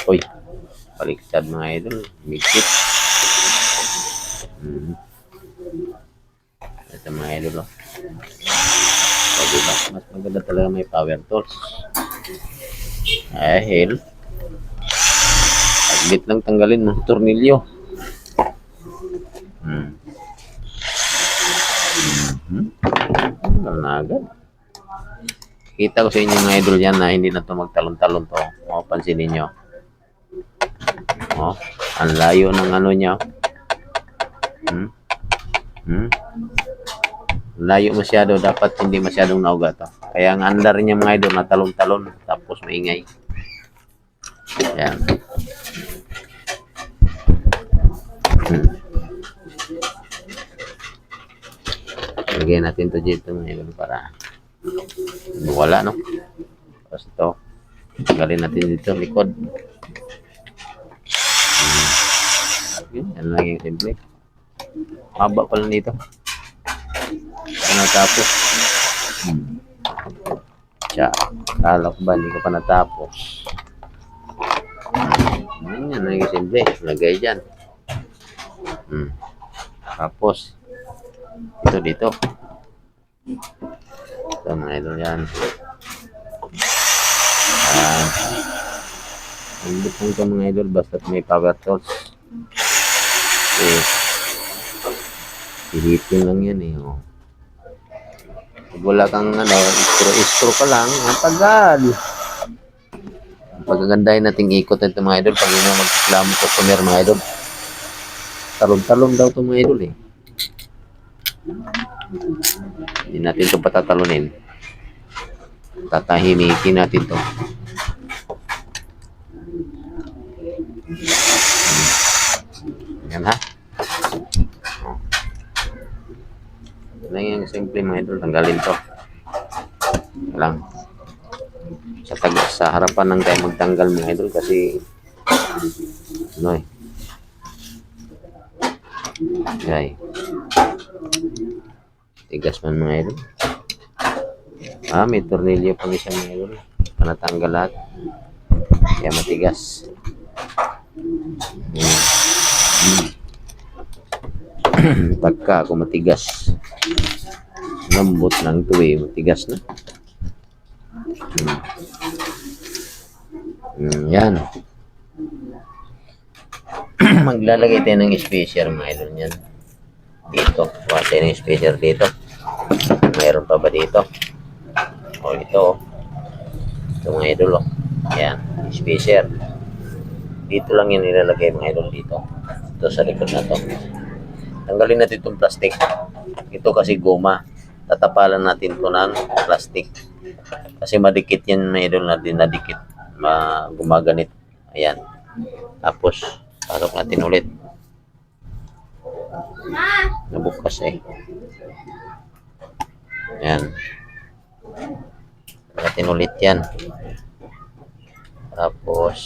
Uy, baliktad mga idol. Mikit. Ito mga idol. Oh. So, diba? Mas maganda talaga may power tools. Dahil, saglit lang tanggalin ng tornilyo. Tanggal na agad. Kita ko sa inyo mga idol yan na hindi na ito magtalon-talon to. Mapapansin ninyo. Oh, ang layo ng ano niya. Layo masyado. Dapat hindi masyadong nauga to. Kaya ang andar niya mga idol na talon-talon. Tapos maingay. Yan. Lagyan natin to dito mga idol para wala, no? Tapos ito, tanggalin natin dito likod. Yan lang yung simple. Haba pala nito. Ito natapos. Siya, kala ko ba, hindi ko pa natapos. Yan lang yung simple. Lagay dyan. Tapos, ito dito. Ito mga idol yan. Hindi po ito mga idol basta may power tools. Hihitin lang yan eh. Oh. Pag wala kang ano, istro ka lang, matagal. Pagagandahin nating ikot ito mga idol. Pag yun ang magreklamo customer mga idol. Talon-talon daw ito mga idol eh. Hindi natin ito patatalunin. Tatahimikin natin ito. Yan ha. Yan yung simple mga idol. Tanggalin to. Lang. Sa harapan ng tayo magtanggal mga idol kasi ano eh. Okay. Tigas man mga idol. May tornilyo pang isang mga idol. Panatanggal lahat. Kaya matigas. Pagka ako matigas. Lambot lang ito eh. Matigas na. Yan. Maglalagay tayo ng spacer mga idol niyan. Dito. Kuha tayo ng spacer dito. Mayroon pa ba dito? O ito. Ito mga idol. Oh. Yan. Spacer. Dito lang yan nilalagay mga idol dito. Ito sa likod na to. Tanggalin natin itong plastic. Ito kasi goma. Tatapalan natin ito ng plastic. Kasi madikit yan mga idol natin. Nadikit. Gumaganit. Ayan. Tapos, pasok natin ulit. Nabukas eh. Ayan. Natin ulit yan. Tapos,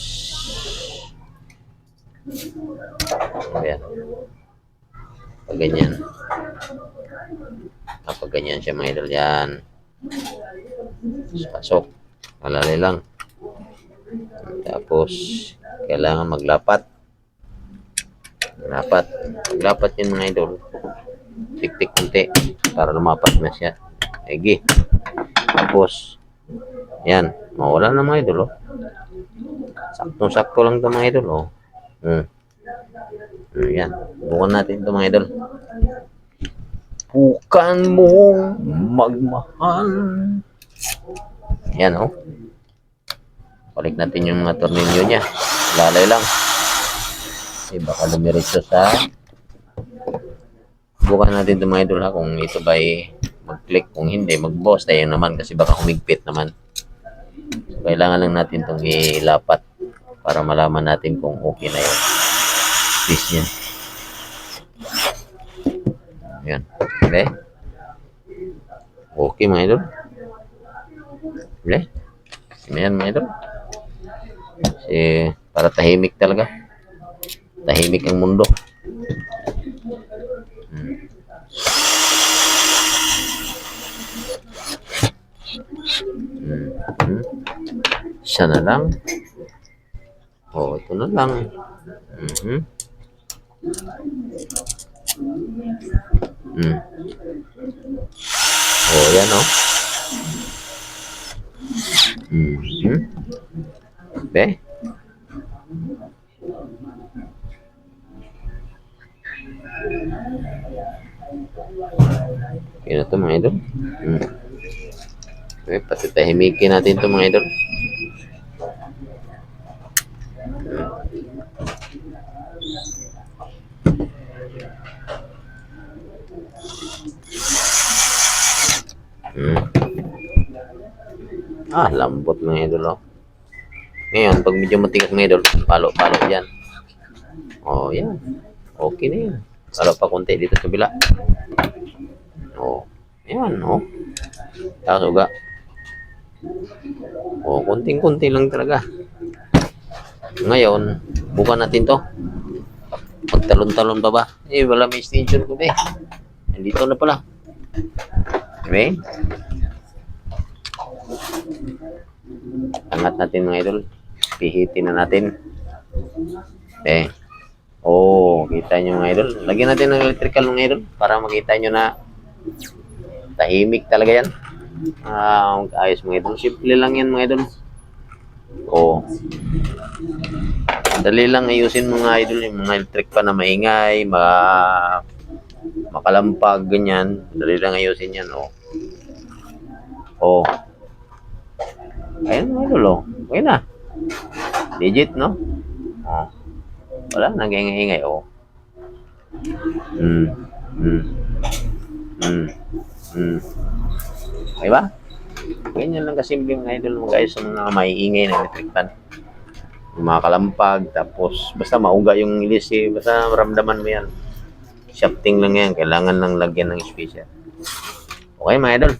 ayan. Pag ganyan. Pag ganyan siya mga idol yan. Pasok. Malalay lang. Tapos, kailangan maglapat. Maglapat yun mga idol. Tik-tik kunti para lumapat na siya. Egi. Tapos, yan. Mawala na mga idol. Oh. Saktong-sakto lang ito mga idol. Oh. Yan. Bukan natin ito mga idol. Bukan mong magmahal. Yan oh. Balik natin yung mga tornilyo niya. Lalay lang. Eh, baka lumiritso sa bukan natin ito mga idol ha. Kung ito ba mag-click. Kung hindi, mag-boss tayo naman kasi baka humigpit naman. So, kailangan lang natin itong ilapat para malaman natin kung okay na yun. Space yan. Yan. Okay. Okay mga idol. Okay. Yan mga idol. Kasi para tahimik talaga. Tahimik ang mundo. Siya na lang. Oh, ito na lang. Mhm. Mm. Oh, yan oh. Mhm. Be. Yun na to mga idol. Mm. Okay, patitahimikin natin to mga idol. Mm. Ah, lambot mga idol oh. Ngayon, pag medyo matigas mga idol, palo-palo dyan. Oh, yan. Okay na yan. Palo pa konti dito sa bila. Oh, yan oh. Tapos uga. Oh, konting-konti lang talaga. Ngayon, bukan natin to. Magtalon-talon pa ba? Eh, wala may extension ko ba eh. Nandito na pala. Okay? Angat natin mga idol. Pihitin na natin. Okay. Oh, kita nyo mga idol. Lagyan natin ng electrical mga idol para makita nyo na tahimik talaga yan. Ayos mga idol. Simple lang yan mga idol. Oh. Dali lang ayusin mga idol yung mga electric pa na maingay, makalampag, ganyan. Dali lang ayusin yan. Oh. Oh. Ayun mga idol oh. Okay na. Legit no? Oh. Wala, nag-ingay-ingay oh. Mm. Mm. Mm. Mm. Okay ba? Ganyan lang kasimple mga idol mo guys sa mga maiingay na electric fan. Yung mga kalampag, tapos basta mauga yung ilis eh, basta maramdaman mo yan. Shafting lang yan, kailangan lang lagyan ng special. Okay mga idol?